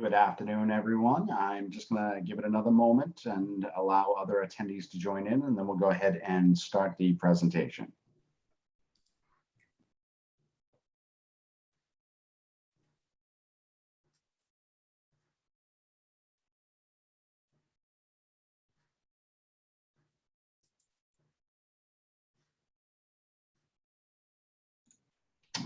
Good afternoon, everyone. I'm just going to give it another moment and allow other attendees to join in, and then we'll go ahead and start the presentation.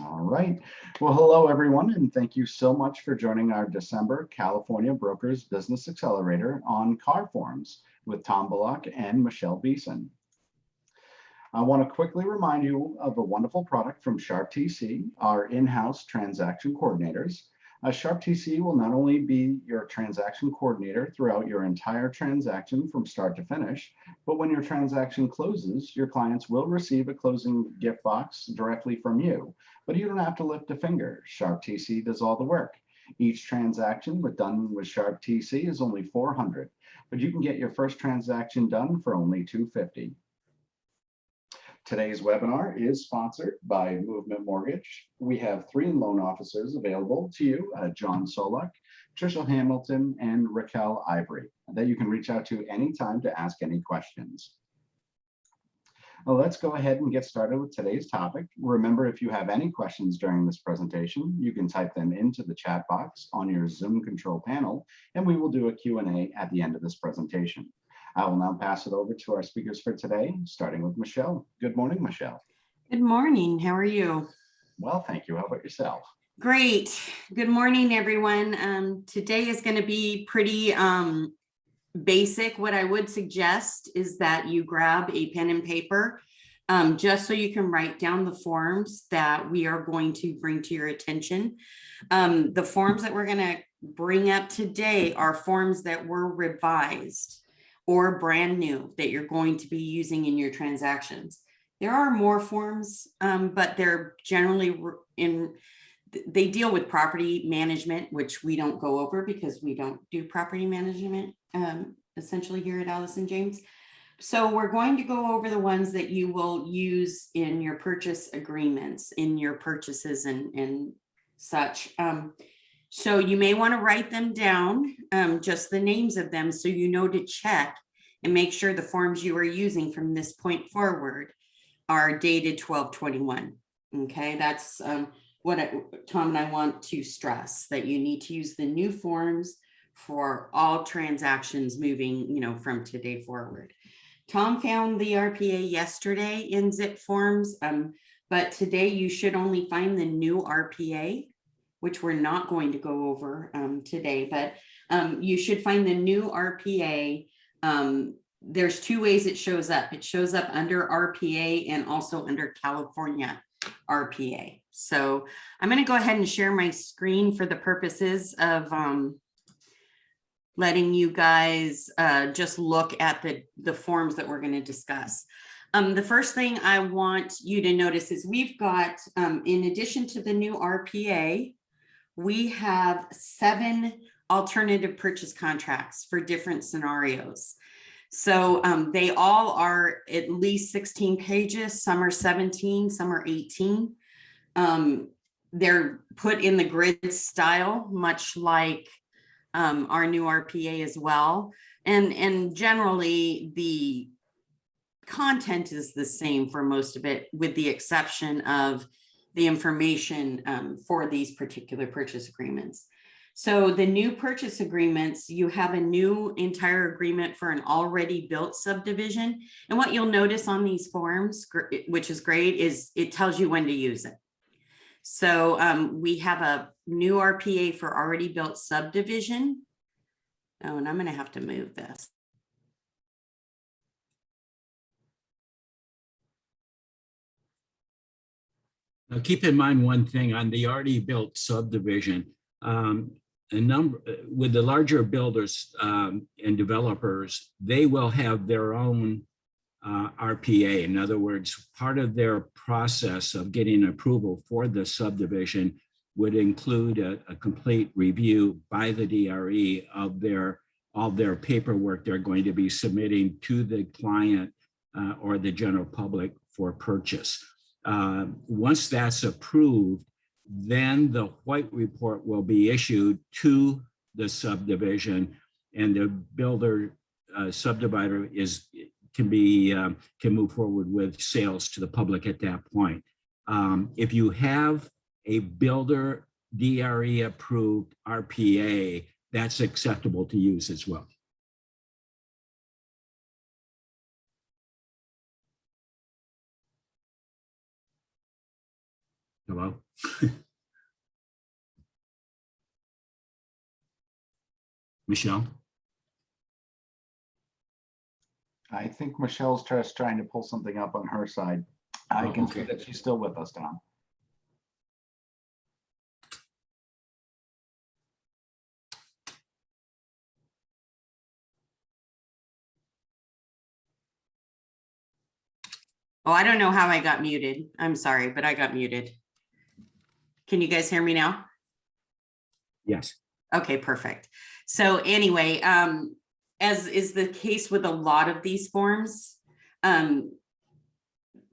All right. Well, hello, everyone, and thank you so much for joining our December California Brokers Business Accelerator on C.A.R Forms with Tom Bullock and Michelle Beeson. I want to quickly remind you of a wonderful product from Sharp TC, our in-house transaction coordinators. Sharp TC will not only be your transaction coordinator throughout your entire transaction from start to finish, but when your transaction closes, your clients will receive a closing gift box directly from you. But you don't have to lift a finger. Sharp TC does all the work. Each transaction done with Sharp TC is only $400, but you can get your first transaction done for only $250. Today's webinar is sponsored by Movement Mortgage. We have 3 loan officers available to you, John Solak, Tricia Hamilton, and Raquel Ivory, that you can reach out to anytime to ask any questions. Well, let's go ahead and get started with today's topic. Remember, if you have any questions during this presentation, you can type them into the chat box on your Zoom control panel, and we will do a Q&A at the end of this presentation. I will now pass it over to our speakers for today, starting with Michelle. Good morning, Michelle. Good morning. How are you? Well, thank you. How about yourself? Great. Good morning, everyone. Today is going to be pretty basic. What I would suggest is that you grab a pen and paper just so you can write down the forms that we are going to bring to your attention. The forms that we're going to bring up today are forms that were revised or brand new that you're going to be using in your transactions. There are more forms, but they're generally they deal with property management, which we don't go over because we don't do property management essentially here at Allison James. So we're going to go over the ones that you will use in your purchase agreements, in your purchases and such. So you may want to write them down, just the names of them, so you know to check and make sure the forms you are using from this point forward are dated 12/21. Okay, that's what Tom and I want to stress, that you need to use the new forms for all transactions moving, from today forward. Tom found the RPA yesterday in Zip Forms, but today you should only find the new RPA, which we're not going to go over today, but you should find the new RPA. There's 2 ways it shows up. It shows up under RPA and also under California RPA. So I'm going to go ahead and share my screen for the purposes of letting you guys just look at the forms that we're going to discuss. The first thing I want you to notice is we've got, in addition to the new RPA, we have 7 alternative purchase contracts for different scenarios. So they all are at least 16 pages. Some are 17, some are 18. They're put in the grid style, much like our new RPA as well. And generally the content is the same for most of it, with the exception of the information for these particular purchase agreements. So the new purchase agreements, you have a new entire agreement for an already built subdivision. And what you'll notice on these forms, which is great, is it tells you when to use it. So we have a new RPA for already built subdivision. Oh, and I'm going to have to move this. Now, keep in mind one thing on the already built subdivision. With the larger builders and developers, they will have their own RPA. In other words, part of their process of getting approval for the subdivision would include a complete review by the DRE of all their paperwork they're going to be submitting to the client or the general public for purchase. Once that's approved, then the white report will be issued to the subdivision, and the builder subdivider can move forward with sales to the public at that point. If you have a builder DRE approved RPA, that's acceptable to use as well. Hello? Michelle? I think Michelle's just trying to pull something up on her side. I can see that she's still with us, Tom. Oh, I don't know how I got muted. I'm sorry, but I got muted. Can you guys hear me now? Yes. Okay, perfect. So anyway, as is the case with a lot of these forms,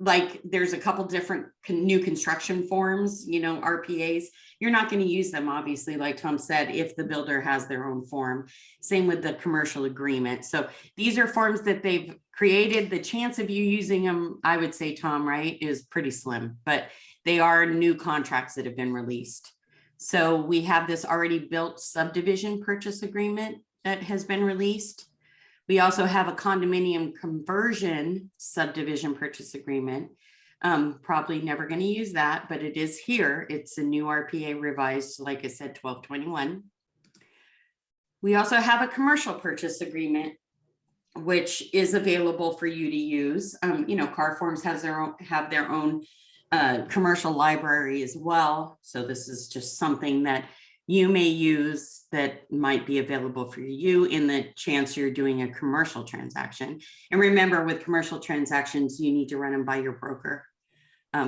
like there's a couple different new construction forms, RPAs. You're not going to use them, obviously, like Tom said, if the builder has their own form. Same with the commercial agreement. So these are forms that they've created. The chance of you using them, I would say, Tom, right, is pretty slim, but they are new contracts that have been released. So we have this already built subdivision purchase agreement that has been released. We also have a condominium conversion subdivision purchase agreement. Probably never going to use that, but it is here. It's a new RPA revised, like I said, 1221. We also have a commercial purchase agreement, which is available for you to use. C.A.R Forms have their own commercial library as well. So this is just something that you may use that might be available for you in the chance you're doing a commercial transaction. And remember, with commercial transactions, you need to run them by your broker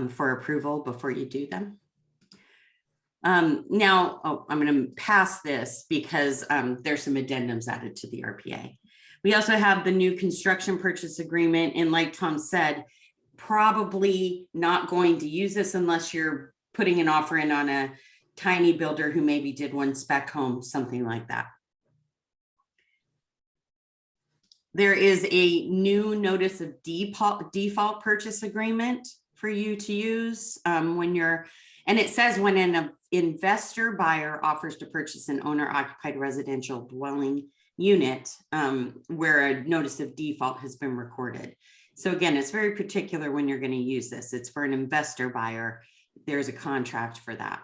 for approval before you do them. Now, I'm going to pass this because there's some addendums added to the RPA. We also have the new construction purchase agreement. And like Tom said, probably not going to use this unless you're putting an offer in on a tiny builder who maybe did one spec home, something like that. There is a new notice of default purchase agreement for you to use and it says when an investor buyer offers to purchase an owner occupied residential dwelling unit where a notice of default has been recorded. So again, it's very particular when you're going to use this. It's for an investor buyer. There's a contract for that.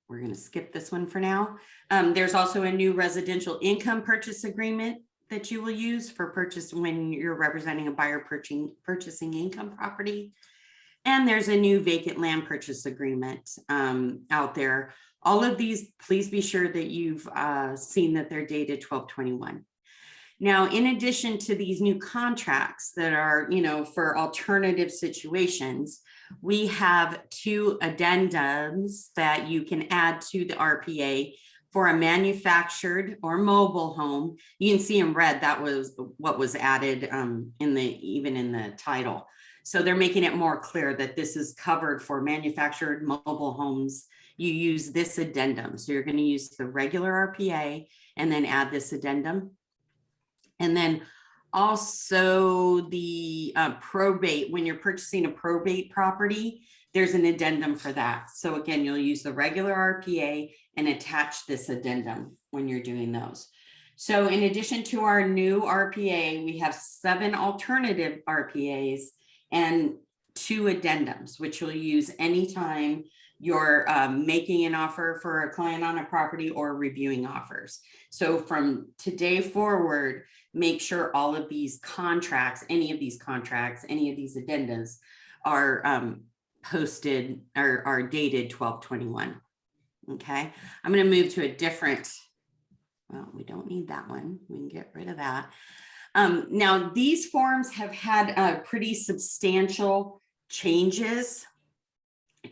We're going to skip this one for now. There's also a new residential income purchase agreement that you will use for purchase when you're representing a buyer purchasing income property. And there's a new vacant land purchase agreement out there. All of these, please be sure that you've seen that they're dated 12/21. Now, in addition to these new contracts that are, for alternative situations, we have 2 addendums that you can add to the RPA for a manufactured or mobile home. You can see in red, that was what was added even in the title. So they're making it more clear that this is covered for manufactured mobile homes. You use this addendum. So you're going to use the regular RPA and then add this addendum. And then also the probate, when you're purchasing a probate property, there's an addendum for that. So again, you'll use the regular RPA and attach this addendum when you're doing those. So in addition to our new RPA, we have 7 alternative RPAs and 2 addendums, which you'll use anytime you're making an offer for a client on a property or reviewing offers. So from today forward, make sure all of these contracts, any of these addendas are posted or are dated 12/21. Okay, I'm going to move to a different, well, we don't need that one. We can get rid of that. Now, these forms have had pretty substantial changes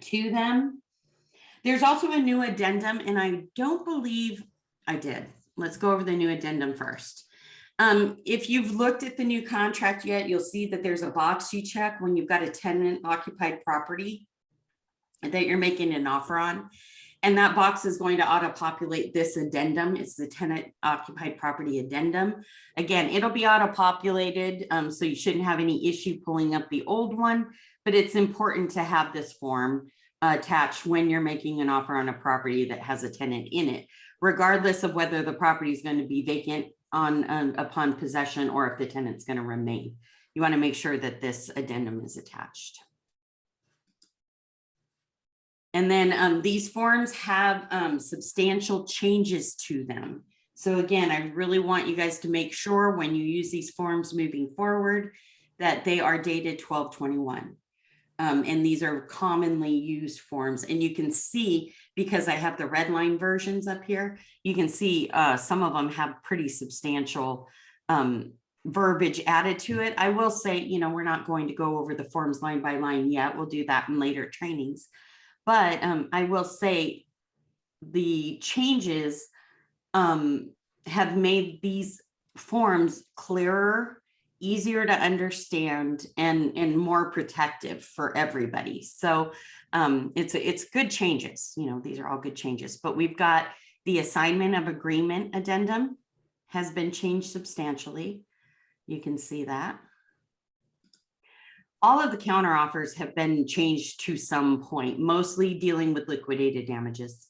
to them. There's also a new addendum, and I don't believe I did. Let's go over the new addendum first. If you've looked at the new contract yet, you'll see that there's a box you check when you've got a tenant occupied property that you're making an offer on. And that box is going to auto-populate this addendum. It's the tenant occupied property addendum. Again, it'll be auto-populated, so you shouldn't have any issue pulling up the old one, but it's important to have this form attached when you're making an offer on a property that has a tenant in it, regardless of whether the property is going to be vacant upon possession or if the tenant's going to remain. You want to make sure that this addendum is attached. And then these forms have substantial changes to them. So again, I really want you guys to make sure when you use these forms moving forward that they are dated 12/21. And these are commonly used forms. And you can see, because I have the red line versions up here, you can see some of them have pretty substantial verbiage added to it. I will say, you know, we're not going to go over the forms line by line yet. We'll do that in later trainings. But I will say the changes have made these forms clearer, easier to understand, and more protective for everybody. So it's good changes. You know, these are all good changes. But we've got the assignment of agreement addendum has been changed substantially. You can see that. All of the counteroffers have been changed to some point, mostly dealing with liquidated damages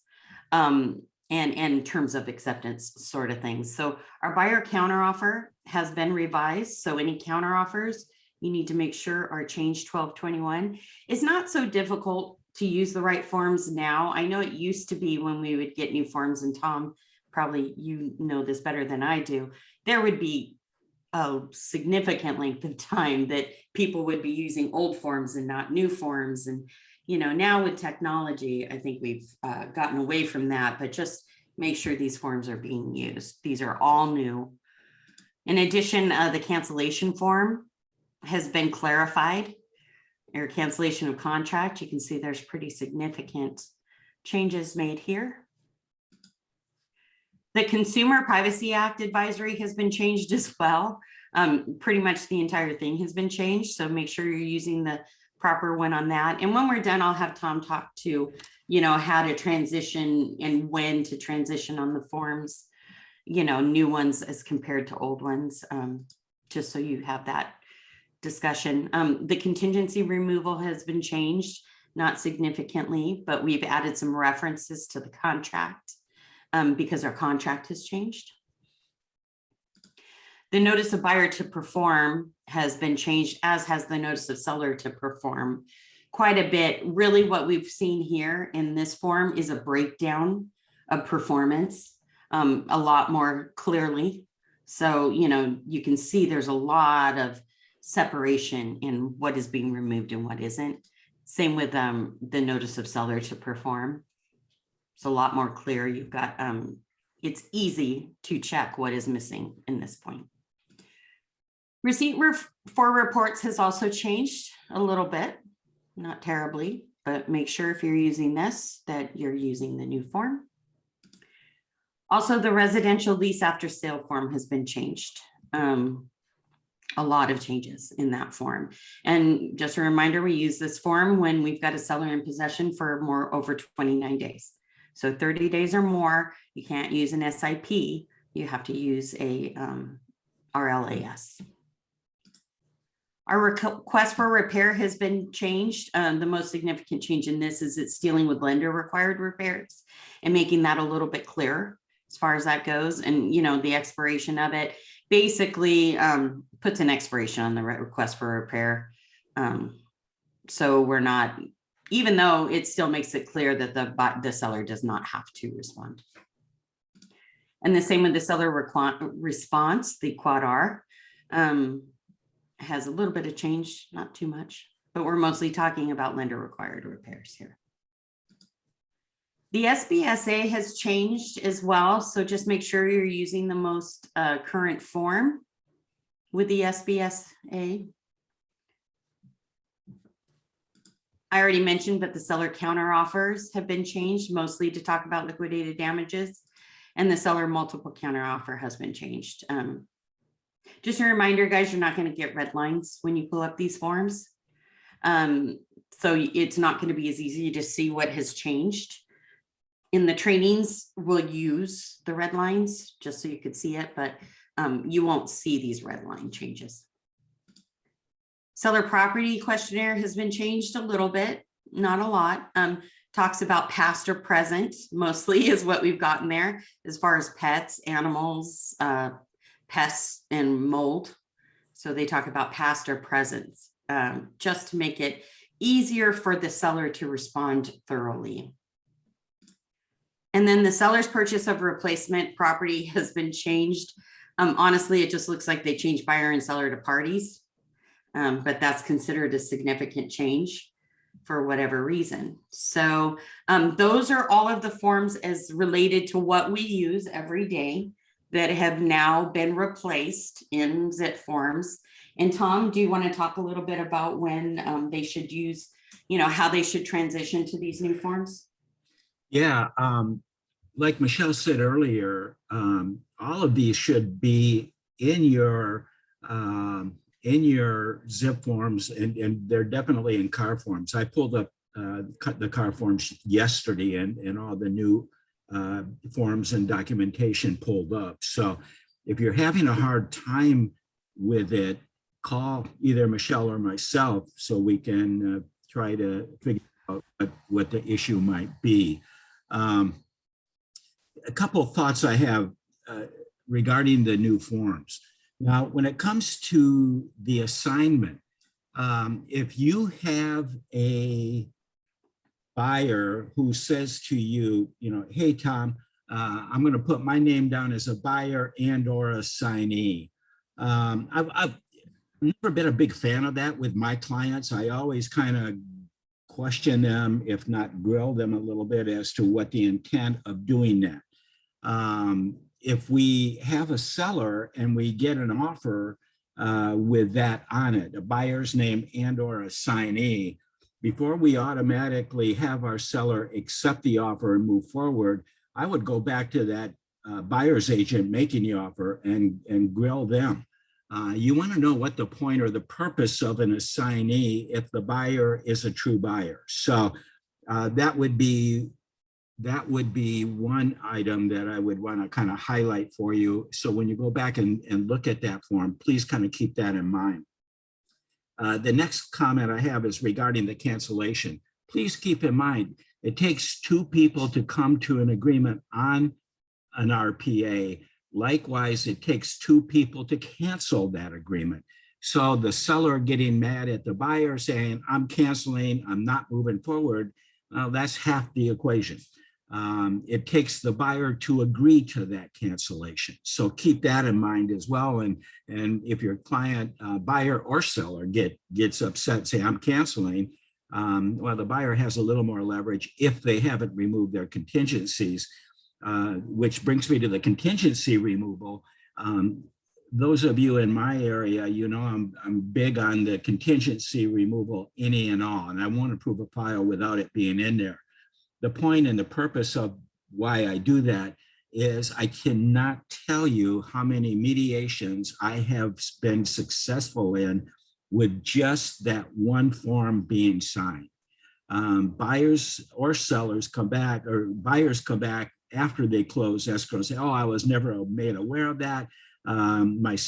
and terms of acceptance sort of things. So our buyer counteroffer has been revised. So any counteroffers you need to make sure are changed 12/21. It's not so difficult to use the right forms now. I know it used to be when we would get new forms, and Tom, probably you know this better than I do, there would be a significant length of time that people would be using old forms and not new forms. And, you know, now with technology, I think we've gotten away from that, but just make sure these forms are being used. These are all new. In addition, the cancellation form has been clarified, or cancellation of contract. You can see there's pretty significant changes made here. The Consumer Privacy Act advisory has been changed as well. Pretty much the entire thing has been changed. So make sure you're using the proper one on that. And when we're done, I'll have Tom talk to, you know, how to transition and when to transition on the forms, you know, new ones as compared to old ones, just so you have that discussion. The contingency removal has been changed, not significantly, but we've added some references to the contract. Because our contract has changed. The notice of buyer to perform has been changed, as has the notice of seller to perform quite a bit. Really what we've seen here in this form is a breakdown of performance a lot more clearly. So, you know, you can see there's a lot of separation in what is being removed and what isn't. Same with the notice of seller to perform. It's a lot more clear. You've got, it's easy to check what is missing in this point. Receipt for reports has also changed a little bit, not terribly, but make sure if you're using this, that you're using the new form. Also, the residential lease after sale form has been changed. A lot of changes in that form. And just a reminder, we use this form when we've got a seller in possession for over 29 days. So 30 days or more, you can't use an SIP. You have to use a RLAS. Our request for repair has been changed. The most significant change in this is it's dealing with lender required repairs and making that a little bit clearer as far as that goes. And, you know, the expiration of it basically puts an expiration on the request for repair. So we're not, even though it still makes it clear that the seller does not have to respond. And the same with the seller response, the quad R has a little bit of change, not too much, but we're mostly talking about lender required repairs here. The SBSA has changed as well. So just make sure you're using the most current form with the SBSA. I already mentioned, but the seller counter offers have been changed mostly to talk about liquidated damages, and the seller multiple counter offer has been changed. Just a reminder, guys, you're not going to get red lines when you pull up these forms. So it's not going to be as easy to see what has changed. In the trainings, we'll use the red lines just so you could see it, but you won't see these red line changes. Seller property questionnaire has been changed a little bit, not a lot. Talks about past or present, mostly is what we've gotten there as far as pets, animals, pests, and mold. So they talk about past or present, just to make it easier for the seller to respond thoroughly. And then the seller's purchase of replacement property has been changed. Honestly, it just looks like they changed buyer and seller to parties, but that's considered a significant change for whatever reason. So those are all of the forms as related to what we use every day that have now been replaced in C.A.R Forms. And Tom, do you want to talk a little bit about when they should use, how they should transition to these new forms? Yeah, like Michelle said earlier, all of these should be in your C.A.R Forms, and they're definitely in C.A.R Forms. I pulled up the C.A.R Forms yesterday, and all the new forms and documentation pulled up. So if you're having a hard time with it, call either Michelle or myself so we can try to figure out what the issue might be. A couple of thoughts I have regarding the new forms. Now, when it comes to the assignment, if you have a buyer who says to you, hey, Tom, I'm going to put my name down as a buyer and or assignee. I've never been a big fan of that with my clients. I always kind of question them, if not grill them a little bit as to what the intent of doing that. If we have a seller and we get an offer with that on it, a buyer's name and or assignee, before we automatically have our seller accept the offer and move forward, I would go back to that buyer's agent making the offer and grill them. You want to know what the point or the purpose of an assignee if the buyer is a true buyer. So that would be one item that I would want to kind of highlight for you. So when you go back and look at that form, please kind of keep that in mind. The next comment I have is regarding the cancellation. Please keep in mind, it takes two people to come to an agreement on an RPA. Likewise, it takes two people to cancel that agreement. So the seller getting mad at the buyer saying, I'm canceling, I'm not moving forward, that's half the equation. It takes the buyer to agree to that cancellation. So keep that in mind as well. And if your client, buyer or seller gets upset, say, I'm canceling, well, the buyer has a little more leverage if they haven't removed their contingencies, which brings me to the contingency removal. Those of you in my area, I'm big on the contingency removal, any and all, and I won't approve a file without it being in there. The point and the purpose of why I do that is I cannot tell you how many mediations I have been successful in with just that one form being signed. Buyers or sellers come back, or buyers come back after they close escrow and say, oh, I was never made aware of that. My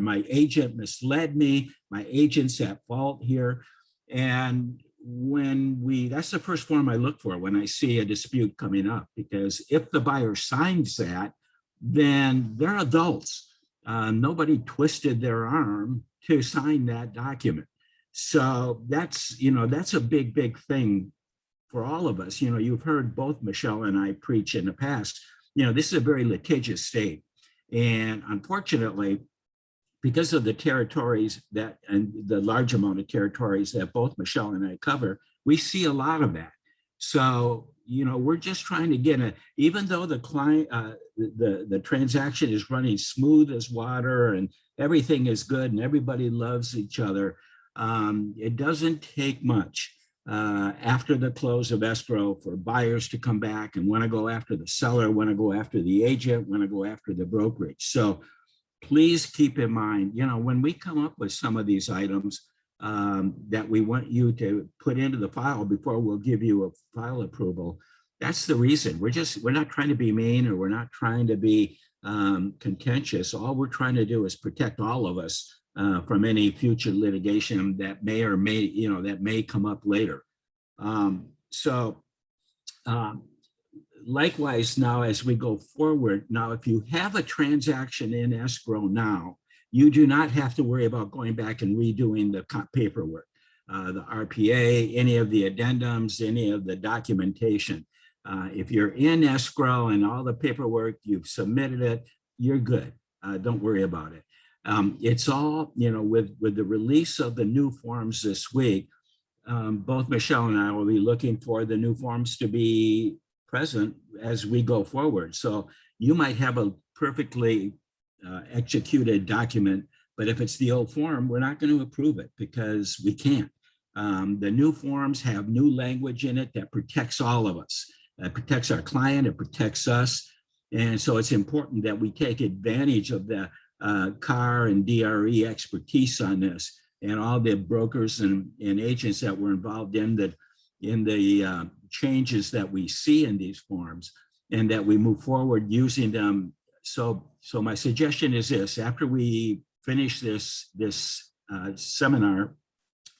my agent misled me. My agent's at fault here. And that's the first form I look for when I see a dispute coming up, because if the buyer signs that, then they're adults. Nobody twisted their arm to sign that document. So that's a big, big thing for all of us. You've heard both Michelle and I preach in the past, this is a very litigious state. And unfortunately, because of the territories and the large amount of territories that both Michelle and I cover, we see a lot of that. So, we're just trying to get even though the client, the transaction is running smooth as water and everything is good and everybody loves each other, it doesn't take much after the close of escrow for buyers to come back and want to go after the seller, want to go after the agent, want to go after the brokerage. So please keep in mind, when we come up with some of these items that we want you to put into the file before we'll give you a file approval, That's the reason. We're not trying to be mean, or we're not trying to be contentious. All we're trying to do is protect all of us from any future litigation that may or may, that may come up later. So likewise, now as we go forward, now if you have a transaction in escrow now, you do not have to worry about going back and redoing the paperwork, the RPA, any of the addendums, any of the documentation. If you're in escrow and all the paperwork, you've submitted it, you're good. Don't worry about it. It's all, with the release of the new forms this week, both Michelle and I will be looking for the new forms to be present as we go forward. So you might have a perfectly executed document, but if it's the old form, we're not going to approve it because we can't. The new forms have new language in it that protects all of us. It protects our client, it protects us. And so it's important that we take advantage of the C.A.R and DRE expertise on this, and all the brokers and agents that were involved in the changes that we see in these forms, and that we move forward using them. So my suggestion is this: after we finish this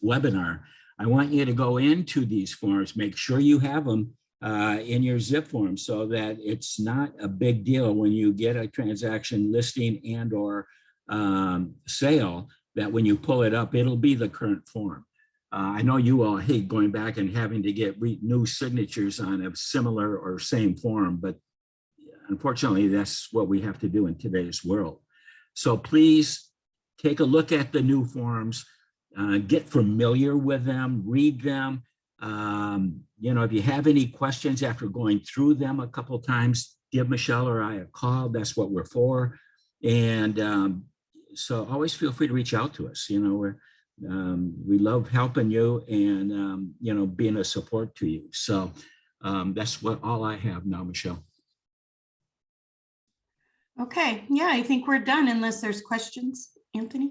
webinar, I want you to go into these forms, make sure you have them in your zip form, so that it's not a big deal when you get a transaction listing and or sale, that when you pull it up, it'll be the current form. I know you all hate going back and having to get new signatures on a similar or same form, but unfortunately, that's what we have to do in today's world. So please take a look at the new forms, get familiar with them, read them. If you have any questions after going through them a couple of times, give Michelle or I a call. That's what we're for. And so always feel free to reach out to us. We love helping you and, being a support to you. So that's all I have now, Michelle. Okay, yeah, I think we're done unless there's questions. Anthony?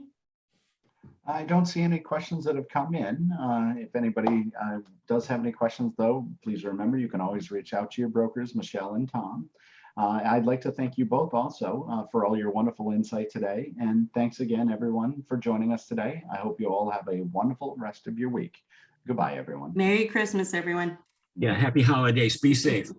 I don't see any questions that have come in. If anybody does have any questions, though, please remember you can always reach out to your brokers, Michelle and Tom. I'd like to thank you both also for all your wonderful insight today. And thanks again, everyone, for joining us today. I hope you all have a wonderful rest of your week. Goodbye, everyone. Merry Christmas, everyone. Yeah, happy holidays. Be safe.